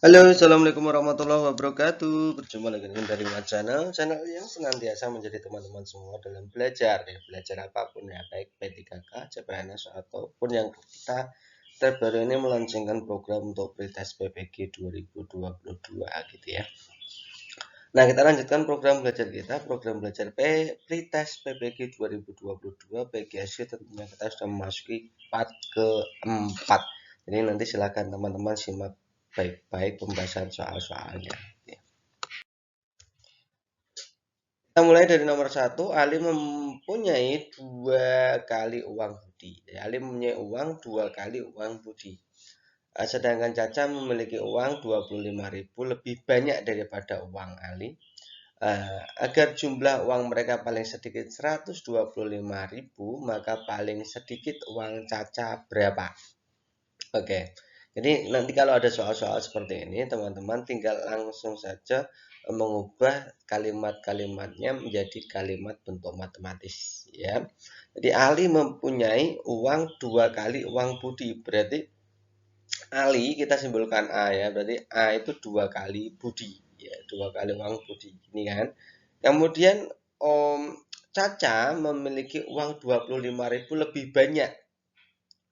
Halo, assalamualaikum warahmatullahi wabarakatuh. Berjumpa lagi dengan dari My channel yang senantiasa menjadi teman-teman semua dalam belajar, ya belajar apapun ya, baik P3K, CPNS ataupun yang kita terbaru ini melaunchingkan program untuk pretest PPG 2022 gitu ya. Nah, kita lanjutkan program belajar kita, program belajar pretest PPG 2022 PGSD tentunya kita sudah memasuki part keempat. Jadi nanti silakan teman-teman simak baik-baik pembahasan soal-soalnya. Kita mulai dari nomor satu. Ali mempunyai dua kali uang budi. Ali mempunyai uang dua kali uang budi. Sedangkan Caca memiliki uang 25.000 lebih banyak daripada uang Ali. Agar jumlah uang mereka paling sedikit 125.000, maka paling sedikit uang Caca berapa? Oke. Jadi nanti kalau ada soal-soal seperti ini, teman-teman tinggal langsung saja mengubah kalimat-kalimatnya menjadi kalimat bentuk matematis, ya. Jadi Ali mempunyai uang dua kali uang budi. Berarti Ali kita simpulkan A ya. Berarti A itu dua kali budi, ya, dua kali uang budi. Ini kan. Kemudian Om Caca memiliki uang 25.000 lebih banyak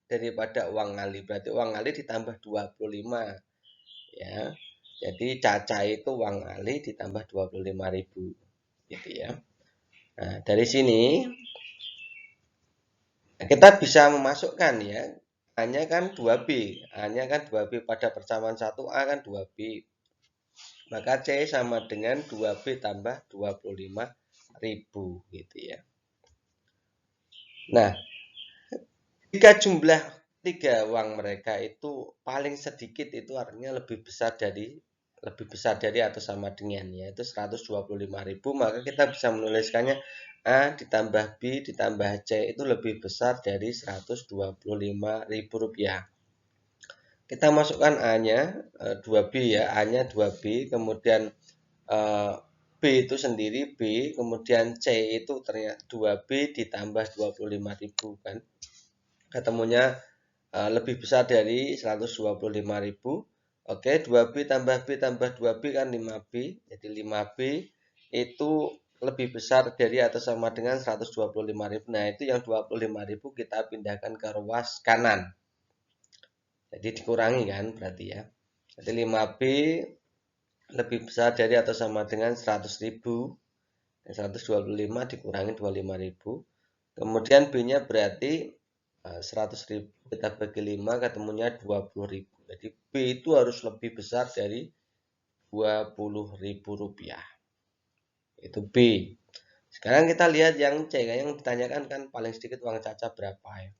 daripada uang Ali. Berarti uang Ali ditambah 25, ya. Jadi Caca itu uang Ali ditambah 25.000 gitu ya. Nah, dari sini kita bisa memasukkan ya. A-nya kan 2B. A-nya kan 2B pada persamaan 1A kan 2B. Maka C sama dengan 2B tambah 25.000 gitu ya. Nah, jika jumlah tiga uang mereka itu paling sedikit itu artinya lebih besar dari atau sama dengan yaitu 125.000, maka kita bisa menuliskannya A ditambah B ditambah C itu lebih besar dari 125.000 rupiah. Kita masukkan A-nya 2B ya, A-nya 2B, kemudian B itu sendiri B, kemudian C itu ternyata 2B ditambah 25.000 kan. Ketemunya lebih besar dari 125.000. Oke, 2B tambah B tambah 2B kan 5B. Jadi 5B itu lebih besar dari atau sama dengan 125.000. Nah, itu yang 25.000 kita pindahkan ke ruas kanan. Jadi dikurangi kan berarti ya. Jadi 5B lebih besar dari atau sama dengan 100.000. 125 dikurangi 25.000. Kemudian B-nya berarti 100.000 kita bagi 5 ketemunya 20.000. Jadi B itu harus lebih besar dari 20.000 rupiah. Itu B. Sekarang kita lihat yang C. Yang ditanyakan kan paling sedikit uang Caca berapa ya.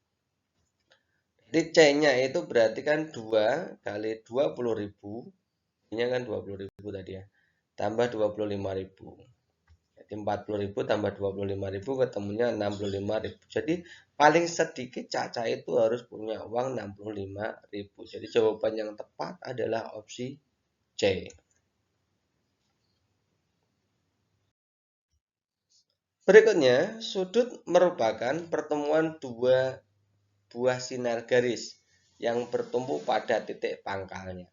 Jadi C-nya itu berarti kan 2 kali 20.000. B-nya kan 20.000 tadi ya. Tambah 25.000. Jadi 40.000 tambah 25.000 ketemunya 65.000. Jadi paling sedikit Caca itu harus punya uang 65.000. Jadi jawaban yang tepat adalah opsi C. Berikutnya, sudut merupakan pertemuan dua buah sinar garis yang bertumpu pada titik pangkalnya.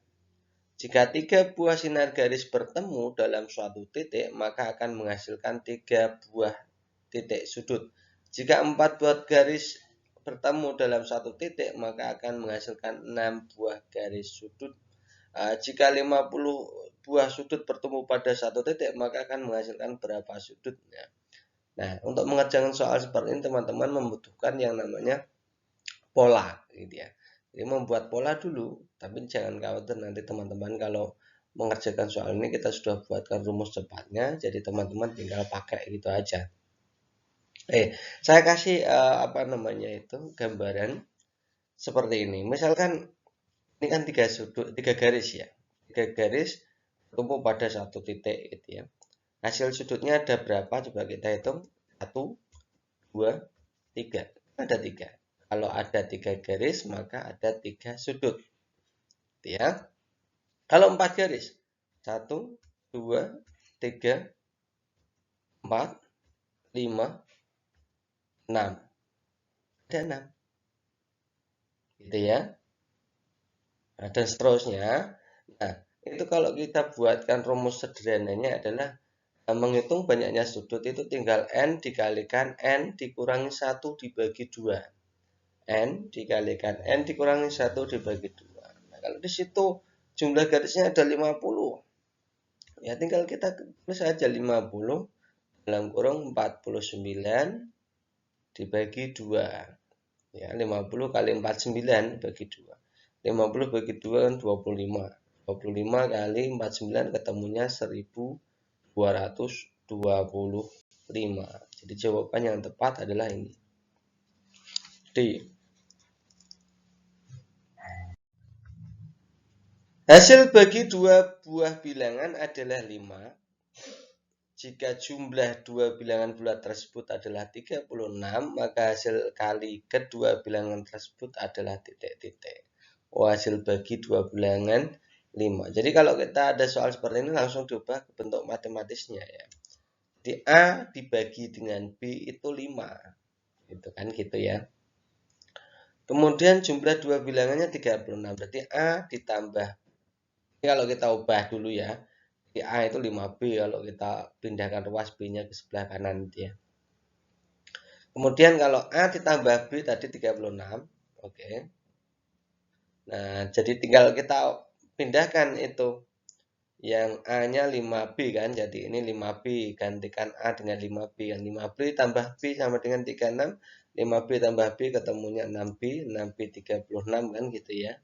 Jika tiga buah sinar garis bertemu dalam suatu titik, maka akan menghasilkan tiga buah titik sudut. Jika empat buah garis bertemu dalam satu titik, maka akan menghasilkan 6 buah garis sudut. Jika 50 buah sudut bertemu pada satu titik, maka akan menghasilkan berapa sudut? Nah, untuk mengerjakan soal seperti ini, teman-teman membutuhkan yang namanya pola, gitu ya. Jadi membuat pola dulu, tapi jangan khawatir nanti teman-teman kalau mengerjakan soal ini kita sudah buatkan rumus cepatnya, jadi teman-teman tinggal pakai gitu aja. Saya kasih apa namanya itu gambaran seperti ini. Misalkan ini kan tiga sudut, tiga garis ya, tiga garis bertumpu pada satu titik gitu ya. Hasil sudutnya ada berapa? Coba kita hitung. 1, 2, 3. Ada 3. Kalau ada 3 garis maka ada 3 sudut. Ya. Kalau 4 garis. 1, 2, 3, 4, 5, 6. Ada 6. Gitu ya. Dan seterusnya. Nah, itu itu kalau kita buatkan rumus sederhananya adalah menghitung banyaknya sudut itu tinggal N dikalikan N dikurangi 1 dibagi 2. N dikalikan N dikurangi 1 dibagi 2. Nah, kalau di situ jumlah garisnya ada 50. Ya tinggal kita tulis saja 50 dalam kurung 49 dibagi 2. Ya, 50 kali 49 bagi 2. 50 bagi 2 kan 25. 25 kali 49 ketemunya 1225. Jadi jawaban yang tepat adalah ini. D. Hasil bagi dua buah bilangan adalah 5. Jika jumlah dua bilangan bulat tersebut adalah 36, maka hasil kali kedua bilangan tersebut adalah titik-titik. Hasil bagi dua bilangan 5. Jadi kalau kita ada soal seperti ini langsung diubah ke bentuk matematisnya ya. Di A dibagi dengan B itu 5. Gitu kan gitu ya. Kemudian jumlah dua bilangannya 36. Berarti A ditambah. Ini kalau kita ubah dulu ya. Di A itu 5B kalau kita pindahkan ruas B-nya ke sebelah kanan ya. Kemudian kalau A ditambah B tadi 36. Oke. Nah, jadi tinggal kita pindahkan itu. Yang A-nya 5B kan. Jadi ini 5B gantikan A dengan 5B kan. 5B tambah B sama dengan 36. 5B tambah B ketemunya 6B. 6B 36 kan gitu ya.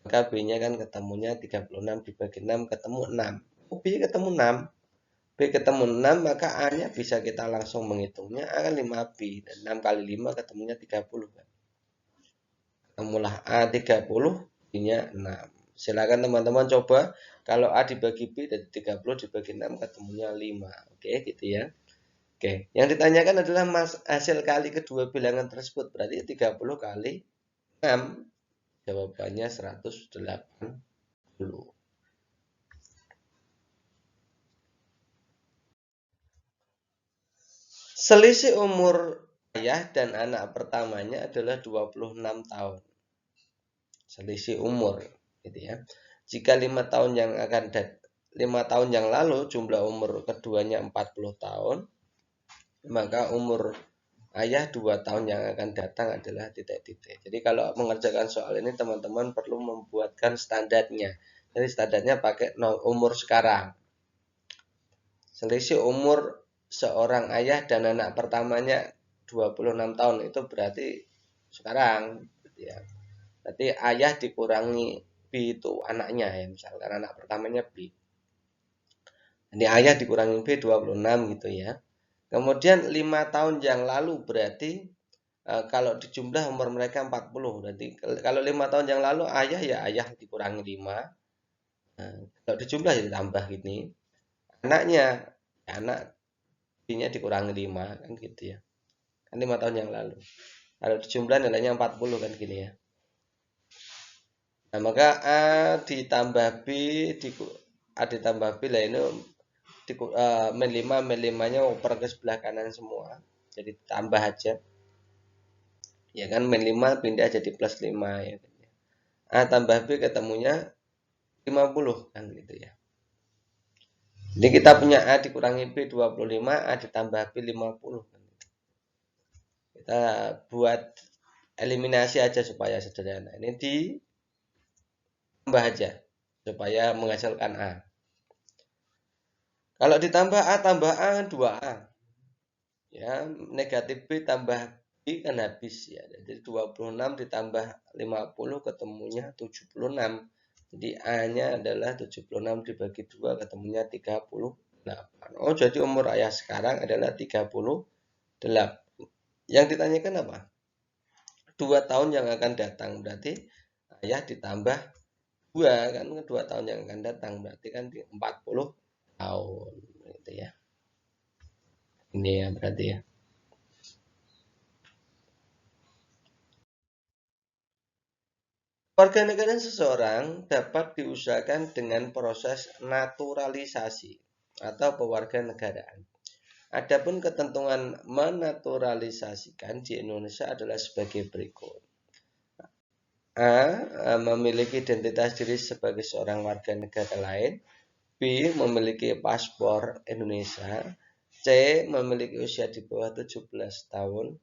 Maka B-nya kan ketemunya 36 dibagi 6 ketemu 6. B ketemu 6. B ketemu 6 maka A-nya bisa kita langsung menghitungnya A kan 5B. Dan 6 kali 5 ketemunya 30 kan. Ketemulah A 30, B-nya 6. Silakan teman-teman coba. Kalau A dibagi B dari 30 dibagi 6 ketemunya 5. Oke gitu ya. Oke. Yang ditanyakan adalah hasil kali kedua bilangan tersebut. Berarti 30 kali 6. Jawabannya 180. Selisih umur ayah dan anak pertamanya adalah 26 tahun. Selisih umur gitu ya. Jika 5 tahun yang lalu jumlah umur keduanya 40 tahun, maka umur ayah 2 tahun yang akan datang adalah titik-titik. Jadi kalau mengerjakan soal ini teman-teman perlu membuatkan standarnya. Jadi standarnya pakai umur sekarang. Selisih umur seorang ayah dan anak pertamanya 26 tahun itu berarti sekarang ya. Berarti ayah dikurangi B itu anaknya ya, misalkan anak pertamanya B. Jadi ayah dikurangi B 26 gitu ya. Kemudian 5 tahun yang lalu berarti kalau dijumlah umur mereka 40. Berarti kalau 5 tahun yang lalu ayah ya ayah dikurangi 5. Nah, kalau dijumlah ya ditambah gini. Anaknya ya anak B-nya dikurangi 5 kan gitu ya. Kan 5 tahun yang lalu. Kalau dijumlah nilainya 40 kan gini ya. Nah, maka A ditambah B A ditambah B lah ini min 5 min 5-nya oper ke sebelah kanan semua. Jadi tambah aja. Ya kan min 5 pindah jadi plus 5 ya. A tambah B ketemunya 50 kan gitu ya. Jadi kita punya A dikurangi B 25, A ditambah B 50. Kita buat eliminasi aja supaya sederhana. Ini ditambah aja supaya menghasilkan A. Kalau ditambah A tambah A 2A. Ya, negatif B tambah B kan habis ya. Jadi 26 ditambah 50 ketemunya 76. Jadi A-nya adalah 76 dibagi 2 ketemunya 38. Oh, jadi umur ayah sekarang adalah 38. Yang ditanyakan apa? 2 tahun yang akan datang. Berarti ayah ditambah 2 kan 2 tahun yang akan datang. Berarti kan 40 tahun gitu ya. Ini ya berarti ya. Warganegara seseorang dapat diusahakan dengan proses naturalisasi atau pewarganegaraan. Adapun ketentuan menaturalisasikan di Indonesia adalah sebagai berikut. memiliki identitas diri sebagai seorang warga negara lain, B. memiliki paspor Indonesia, C. memiliki usia di bawah 17 tahun,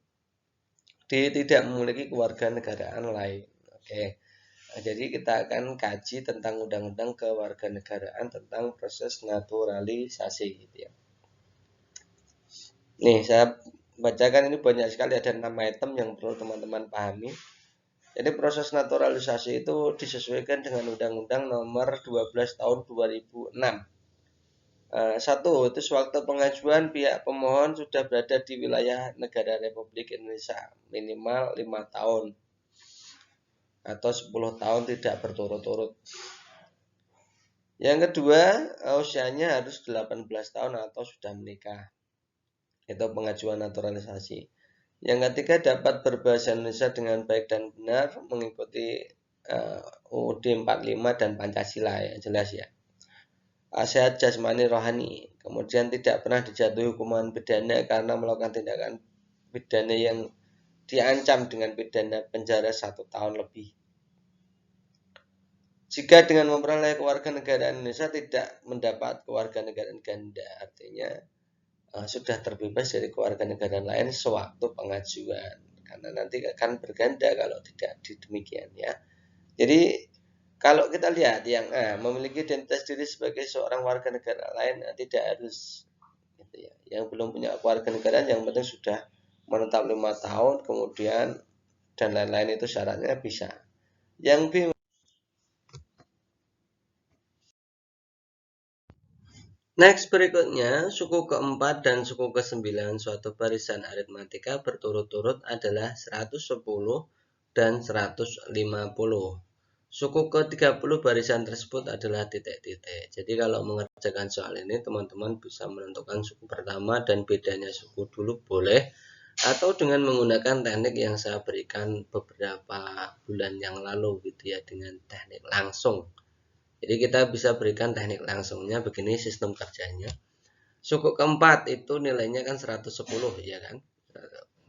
D. tidak memiliki kewarganegaraan lain. Oke. Jadi kita akan kaji tentang undang-undang kewarganegaraan tentang proses naturalisasi gitu ya. Nih, saya bacakan ini banyak sekali, ada 6 item yang perlu teman-teman pahami. Jadi proses naturalisasi itu disesuaikan dengan Undang-Undang Nomor 12 Tahun 2006. Satu, itu sewaktu pengajuan pihak pemohon sudah berada di wilayah negara Republik Indonesia minimal 5 tahun atau 10 tahun tidak berturut-turut. Yang kedua, usianya harus 18 tahun atau sudah menikah. Itu pengajuan naturalisasi. Yang ketiga, dapat berbahasa Indonesia dengan baik dan benar mengikuti UUD 45 dan Pancasila ya, jelas ya. Sehat jasmani rohani. Kemudian tidak pernah dijatuhi hukuman pidana karena melakukan tindakan pidana yang diancam dengan pidana penjara 1 tahun lebih. Jika dengan memperoleh kewarganegaraan Indonesia tidak mendapat kewarganegaraan ganda, artinya sudah terbebas dari kewarganegaraan lain sewaktu pengajuan, karena nanti akan berganda kalau tidak demikian ya. Jadi kalau kita lihat yang A, memiliki identitas diri sebagai seorang warga negara lain, tidak harus gitu ya. Yang belum punya kewarganegaraan yang penting sudah menetap 5 tahun kemudian dan lain-lain itu syaratnya bisa. Yang B, next berikutnya, suku keempat dan suku ke-9 suatu barisan aritmatika berturut-turut adalah 110 dan 150. Suku ke-30 barisan tersebut adalah titik-titik. Jadi kalau mengerjakan soal ini, teman-teman bisa menentukan suku pertama dan bedanya suku dulu boleh, atau dengan menggunakan teknik yang saya berikan beberapa bulan yang lalu gitu ya, dengan teknik langsung. Jadi kita bisa berikan teknik langsungnya begini sistem kerjanya. Suku keempat itu nilainya kan 110 ya kan.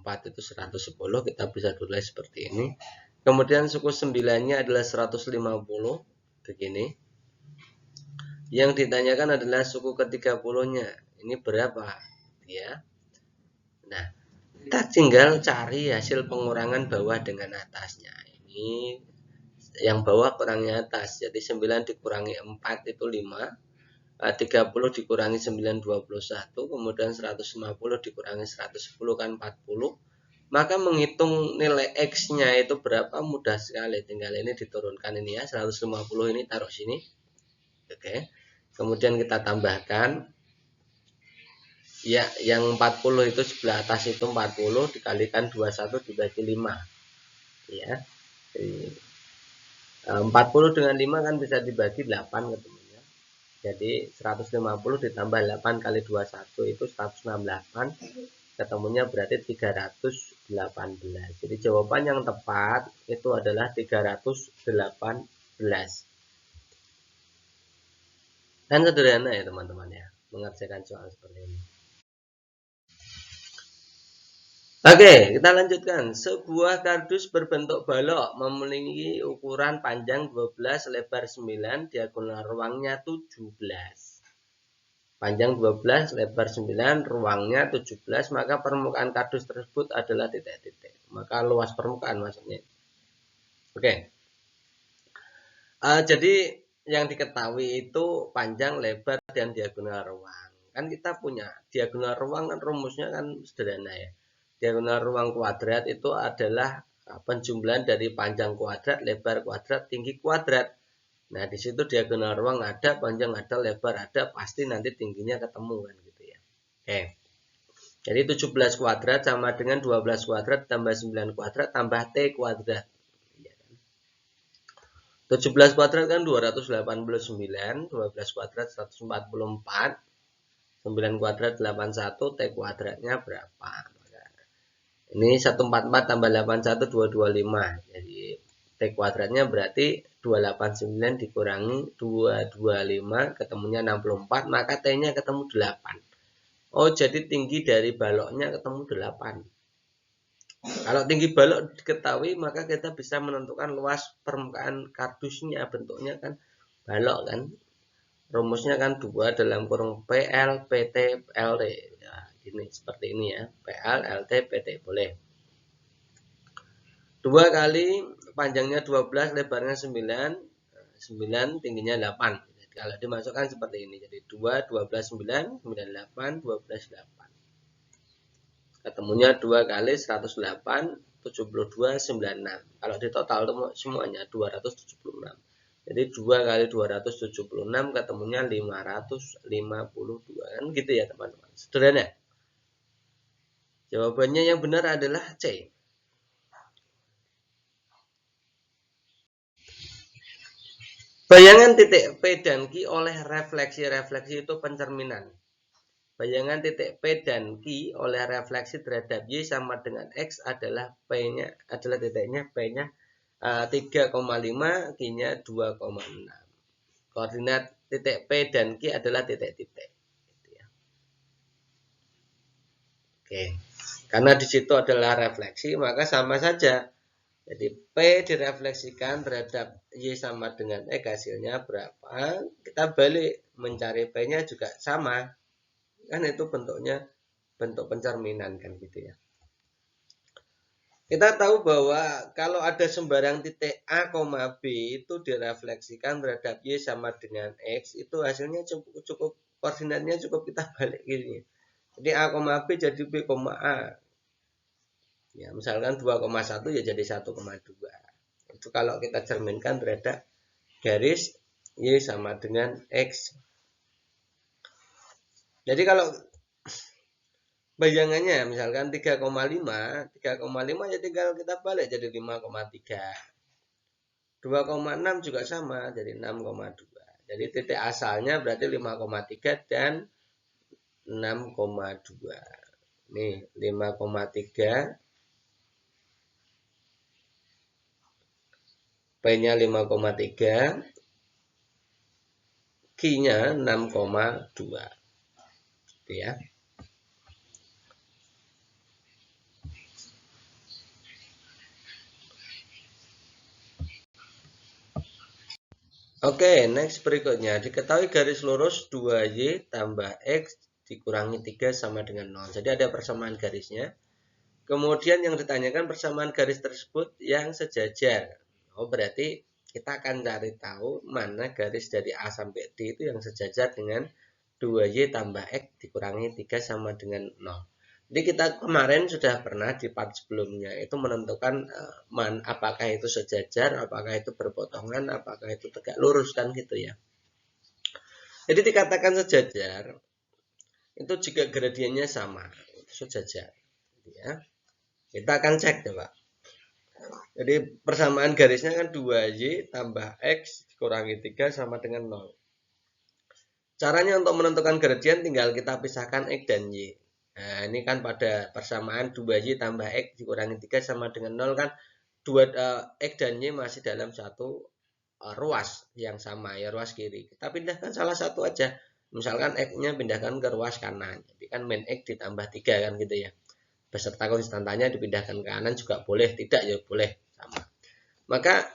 4 itu 110, kita bisa tulis seperti ini. Kemudian suku 9-nya adalah 150 begini. Yang ditanyakan adalah suku ke-30-nya. Ini berapa? Ya. Nah, kita tinggal cari hasil pengurangan bawah dengan atasnya. Ini yang bawah kurangnya atas. Jadi 9 dikurangi 4 itu 5. 30 dikurangi 9 21, kemudian 150 dikurangi 110 kan 40. Maka menghitung nilai X-nya itu berapa mudah sekali. Tinggal ini diturunkan ini ya, 150 ini taruh sini. Oke. Kemudian kita tambahkan ya, yang 40 itu sebelah atas itu 40 dikalikan 21 dibagi 5. Ya. Jadi, 40 dengan 5 kan bisa dibagi 8 ketemunya. Jadi 150 ditambah 8 kali 21 itu 168. Ketemunya berarti 318. Jadi jawaban yang tepat itu adalah 318. Dan sederhana ya teman-teman ya, mengerjakan soal seperti ini. Oke, kita lanjutkan. Sebuah kardus berbentuk balok memiliki ukuran panjang 12, lebar 9, diagonal ruangnya 17. Panjang 12, lebar 9, ruangnya 17, maka permukaan kardus tersebut adalah titik-titik. Maka luas permukaan maksudnya. Oke. Jadi yang diketahui itu panjang, lebar, dan diagonal ruang. Kan kita punya diagonal ruang kan rumusnya kan sederhana ya. Diagonal ruang kuadrat itu adalah penjumlahan dari panjang kuadrat, lebar kuadrat, tinggi kuadrat. Nah, di situ diagonal ruang ada, panjang ada, lebar ada, pasti nanti tingginya ketemu kan gitu ya. Oke. Jadi 17 kuadrat sama dengan 12 kuadrat tambah 9 kuadrat tambah T kuadrat. 17 kuadrat kan 289, 12 kuadrat 144, 9 kuadrat 81, T kuadratnya berapa? Ini 144 tambah 81 225. Jadi T kuadratnya berarti 289 dikurangi 225 ketemunya 64, maka T-nya ketemu 8. Oh, jadi tinggi dari baloknya ketemu 8. Kalau tinggi balok diketahui, maka kita bisa menentukan luas permukaan kardusnya. Bentuknya kan balok kan. Rumusnya kan 2 dalam kurung PL, PT, LT. Ya, ini seperti ini ya. PL, LT, PT. Boleh. 2 kali panjangnya 12, lebarnya 9, 9 tingginya 8. Jadi, kalau dimasukkan seperti ini. Jadi 2, 12, 9, 9, 8, 12, 8. Ketemunya 2 kali 108, 72, 96. Kalau di total semuanya 276. Jadi 2 kali 276 ketemunya 552. Kan gitu ya teman-teman. Sederhana. Jawabannya yang benar adalah C. Bayangan titik P dan Q oleh refleksi. Refleksi itu pencerminan. Bayangan titik P dan Q oleh refleksi terhadap Y sama dengan X adalah P-nya adalah titiknya P-nya 3,5, Q-nya 2,6. Koordinat titik P dan Q adalah titik-titik. Oke. Karena di situ adalah refleksi, maka sama saja. Jadi P direfleksikan terhadap Y sama dengan X, hasilnya berapa? Kita balik mencari P-nya juga sama. Kan itu bentuknya bentuk pencerminan kan gitu ya. Kita tahu bahwa kalau ada sembarang titik A, B itu direfleksikan terhadap Y sama dengan X, itu hasilnya cukup koordinatnya cukup kita balik gini. Jadi A, B jadi B, A. Ya, misalkan 2,1 ya jadi 1,2. Itu kalau kita cerminkan terhadap garis Y sama dengan X. Jadi kalau bayangannya misalkan 3,5 ya tinggal kita balik jadi 5,3. 2,6 juga sama jadi 6,2. Jadi titik asalnya berarti 5,3 dan 6,2. Nih 5,3, P-nya 5,3, Q-nya 6,2. Gitu ya. Oke, next berikutnya. Diketahui garis lurus 2Y tambah X dikurangi 3 sama dengan 0. Jadi ada persamaan garisnya. Kemudian yang ditanyakan persamaan garis tersebut yang sejajar. Oh, berarti kita akan cari tahu mana garis dari A sampai D itu yang sejajar dengan 2Y tambah X dikurangi 3 sama dengan 0. Jadi kita kemarin sudah pernah di part sebelumnya itu menentukan apakah itu sejajar, apakah itu berpotongan, apakah itu tegak lurus kan gitu ya. Jadi dikatakan sejajar itu jika gradiennya sama, itu sejajar. Ya. Kita akan cek coba. Jadi persamaan garisnya kan 2Y tambah X dikurangi 3 sama dengan 0. Caranya untuk menentukan gradien tinggal kita pisahkan X dan Y. Nah, ini kan pada persamaan 2Y tambah X dikurangi 3 sama dengan 0 kan X dan Y masih dalam satu ruas yang sama ya, ruas kiri. Kita pindahkan salah satu aja. Misalkan X-nya pindahkan ke ruas kanan. Jadi kan min X ditambah 3 kan gitu ya. Beserta konstantannya dipindahkan ke kanan juga boleh, tidak ya boleh sama. Maka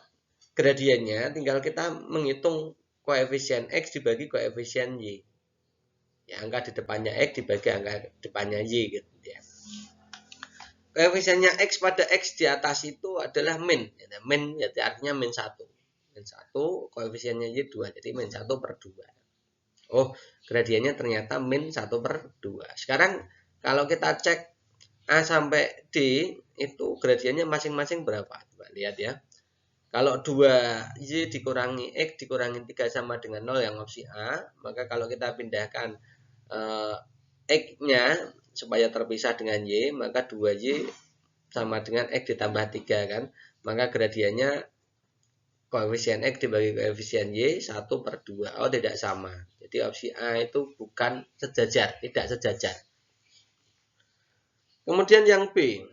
gradiennya tinggal kita menghitung koefisien X dibagi koefisien Y. Ya, angka di depannya X dibagi angka depannya Y gitu ya. Koefisiennya X pada X di atas itu adalah min. Min jadi artinya min 1. Min 1, koefisiennya Y 2. Jadi min 1 per 2. Oh, gradiennya ternyata min 1 per 2. Sekarang kalau kita cek A sampai D itu gradiennya masing-masing berapa? Coba lihat ya. Kalau 2Y dikurangi X dikurangi 3 sama dengan 0 yang opsi A, maka kalau kita pindahkan X-nya supaya terpisah dengan Y, maka 2Y sama dengan X ditambah 3 kan. Maka gradiennya koefisien X dibagi koefisien Y 1 per 2. Oh, tidak sama. Jadi opsi A itu bukan sejajar, tidak sejajar. Kemudian yang B.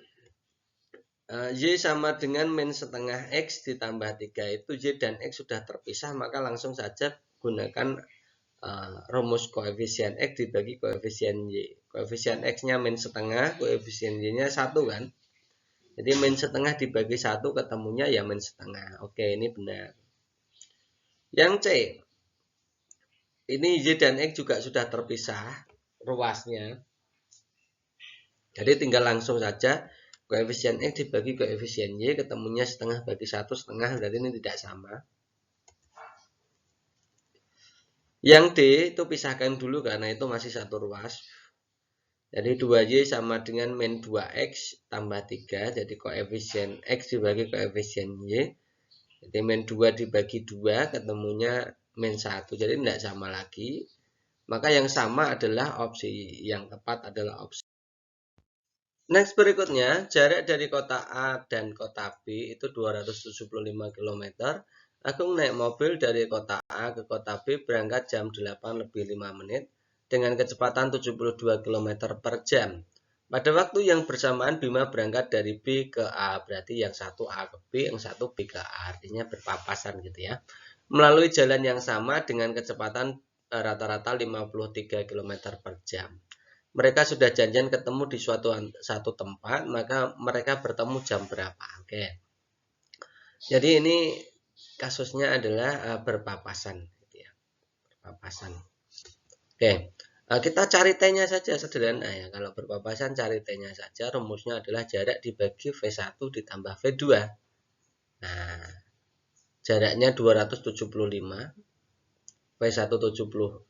Y sama dengan min setengah X ditambah 3 itu Y dan X sudah terpisah, maka langsung saja gunakan rumus koefisien X dibagi koefisien Y. Koefisien X-nya min setengah, koefisien Y-nya 1 kan. Jadi min setengah dibagi 1 ketemunya ya min setengah. Oke, ini benar. Yang C, ini Y dan X juga sudah terpisah ruasnya. Jadi tinggal langsung saja koefisien X dibagi koefisien Y, ketemunya setengah bagi 1 setengah, berarti ini tidak sama. Yang D itu pisahkan dulu karena itu masih satu ruas. Jadi 2Y sama dengan min 2X tambah 3. Jadi koefisien X dibagi koefisien Y. Jadi min 2 dibagi 2 ketemunya min 1. Jadi tidak sama lagi. Maka yang sama adalah opsi yang tepat adalah opsi. Next berikutnya, jarak dari kota A dan kota B itu 275 km. Agung naik mobil dari kota A ke kota B berangkat jam 8 lebih 5 menit dengan kecepatan 72 km per jam. Pada waktu yang bersamaan Bima berangkat dari B ke A, berarti yang satu A ke B, yang satu B ke A, artinya berpapasan gitu ya. Melalui jalan yang sama dengan kecepatan rata-rata 53 km per jam. Mereka sudah janjian ketemu di satu tempat, maka mereka bertemu jam berapa? Oke. Jadi ini kasusnya adalah berpapasan gitu ya. Berpapasan. Oke. Kita cari T-nya saja sederhana ya. Kalau berpapasan cari T-nya saja. Rumusnya adalah jarak dibagi V1 ditambah V2. Nah, jaraknya 275. V1 72,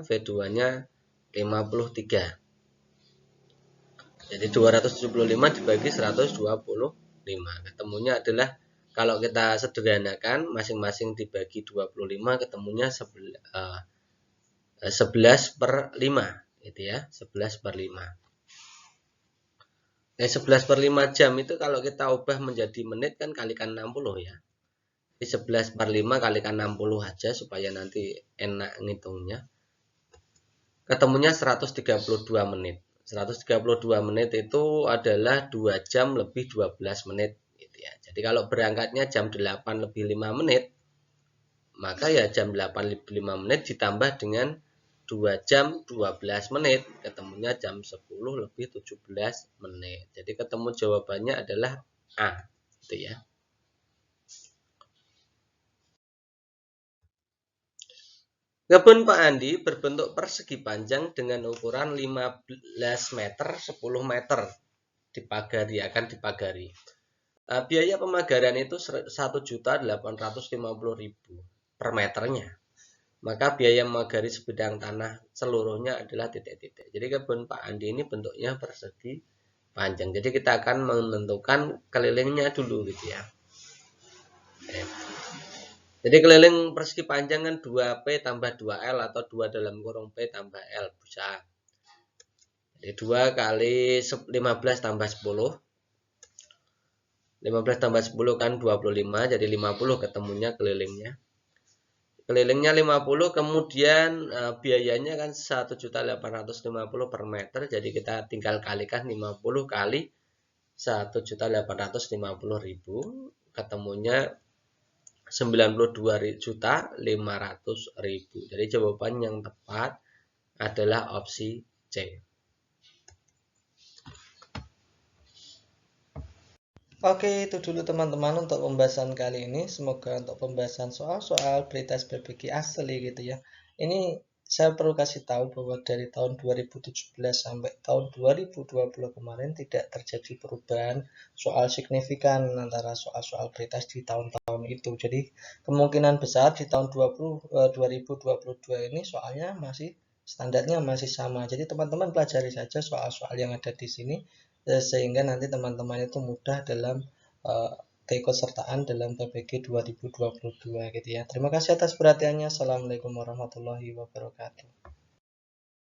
V2-nya 53. Jadi 275 dibagi 125. Ketemunya adalah kalau kita sederhanakan masing-masing dibagi 25 ketemunya 11 per 5 gitu ya, 11 per 5. 11 per 5 jam itu kalau kita ubah menjadi menit kan kalikan 60 ya. Jadi 11 per 5 kalikan 60 aja supaya nanti enak ngitungnya. Ketemunya 132 menit. 132 menit itu adalah 2 jam lebih 12 menit gitu ya. Jadi kalau berangkatnya jam 8 lebih 5 menit, maka ya jam 8 lebih 5 menit ditambah dengan 2 jam 12 menit, ketemunya jam 10 lebih 17 menit. Jadi ketemu jawabannya adalah A gitu ya. Kebun Pak Andi berbentuk persegi panjang dengan ukuran 15 meter 10 meter. Akan dipagari. Biaya pemagaran itu 1.850.000 per meternya. Maka biaya memagari sebidang tanah seluruhnya adalah titik-titik. Jadi kebun Pak Andi ini bentuknya persegi panjang. Jadi kita akan menentukan kelilingnya dulu gitu ya. Jadi keliling persegi panjang kan 2P tambah 2L atau 2 dalam kurung P tambah L bisa. Jadi 2 kali 15 tambah 10. 15 tambah 10 kan 25, jadi 50 ketemunya kelilingnya. Kelilingnya 50, kemudian biayanya kan 1.850 per meter, jadi kita tinggal kalikan 50 kali 1.850.000, ketemunya 92.500.000. Jadi jawaban yang tepat adalah opsi C. Oke, itu dulu teman-teman untuk pembahasan kali ini. Semoga untuk pembahasan soal-soal pretest PPG asli gitu ya. Ini saya perlu kasih tahu bahwa dari tahun 2017 sampai tahun 2020 kemarin tidak terjadi perubahan soal signifikan antara soal-soal pretest di tahun-tahun itu. Jadi kemungkinan besar di tahun 2022 ini soalnya masih standarnya masih sama. Jadi teman-teman pelajari saja soal-soal yang ada di sini sehingga nanti teman-teman itu mudah dalam keikutsertaan dalam PPG 2022 gitu ya. Terima kasih atas perhatiannya. Assalamualaikum warahmatullahi wabarakatuh.